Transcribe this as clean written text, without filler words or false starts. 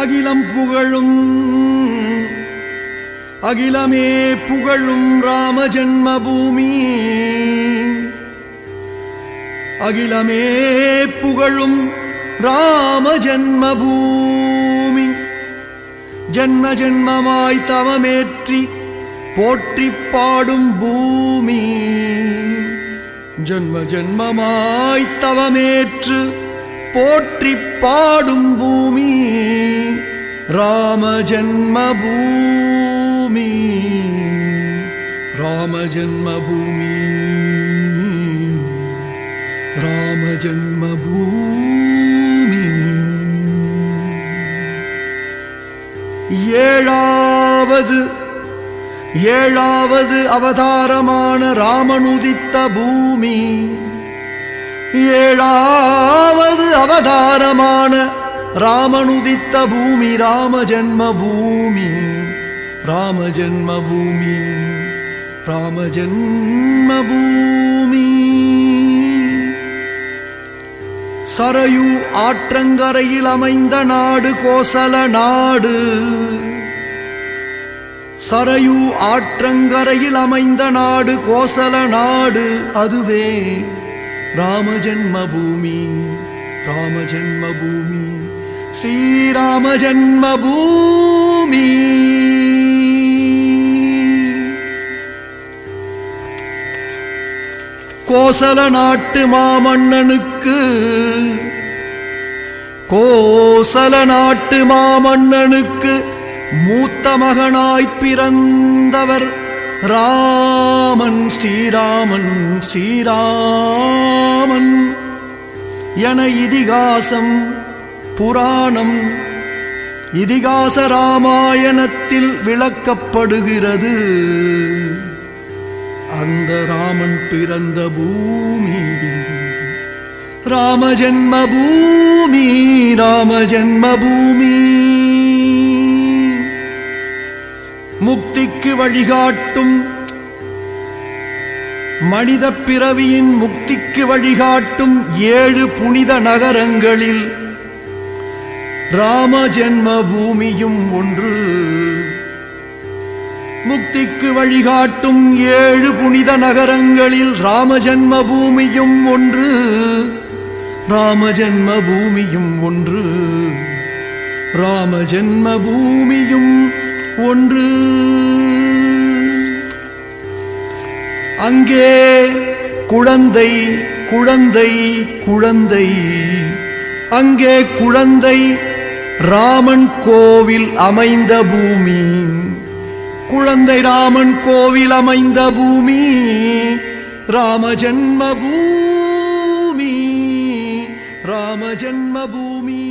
அகிலம் புகழும் அகிலமே புகழும் ராம ஜென்மபூமி, அகிலமே புகழும் ராம ஜென்மபூமி. ஜென்ம ஜென்மமாய் தவமேற்றி போற்றி பாடும் பூமி, ஜென்ம ஜென்மமாய் தவமேற்று போற்றி பாடும் பூமி ராம ஜென்மபூமி, ராம ஜென்மபூமி, ராம ஜென்மபூமி. ஏழாவது அவதாரமான ராமன் உதித்த பூமி, ஏழாவது அவதாரமான ராமன் உதித்த பூமி ராம ஜென்மபூமி, ராம ஜென்மபூமி, ராம ஜென்மபூமி. சரயு ஆற்றங்கரையில் அமைந்த நாடு கோசல நாடு, சரயு ஆற்றங்கரையில் அமைந்த நாடு கோசல நாடு, அதுவே ராம ஜென்மபூமி, ராம ஜென்மபூமி, ஸ்ரீராம ஜென்மபூமி. கோசல நாட்டு மாமன்னனுக்கு, கோசல நாட்டு மாமன்னனுக்கு மூத்த மகனாய் பிறந்தவர் ராமன், ஸ்ரீராமன், ஸ்ரீராமன் என இதிகாசம் புராணம் இதிகாச ராமாயணத்தில் விளக்கப்படுகிறது. அந்த ராமன் பிறந்த பூமி ராம ஜென்மபூமி, ராம ஜென்மபூமி. முக்திக்கு வழிகாட்டும் மனித பிறவியின் முக்திக்கு வழிகாட்டும் 7 புனித நகரங்களில் ராம ஜென்மபூமியும் ஒன்று. முக்திக்கு வழிகாட்டும் 7 புனித நகரங்களில் ராம ஜென்மபூமியும் ஒன்று, ராம ஜென்மபூமியும் ஒன்று, ராம ஜென்மபூமியும் ஒன்று. அங்கே குழந்தை குழந்தை குழந்தை, அங்கே குழந்தை ராமன் கோவில் அமைந்த பூமி, குழந்தை ராமன் கோவில் அமைந்த பூமி ராம ஜென்மபூமி, ராம ஜென்மபூமி.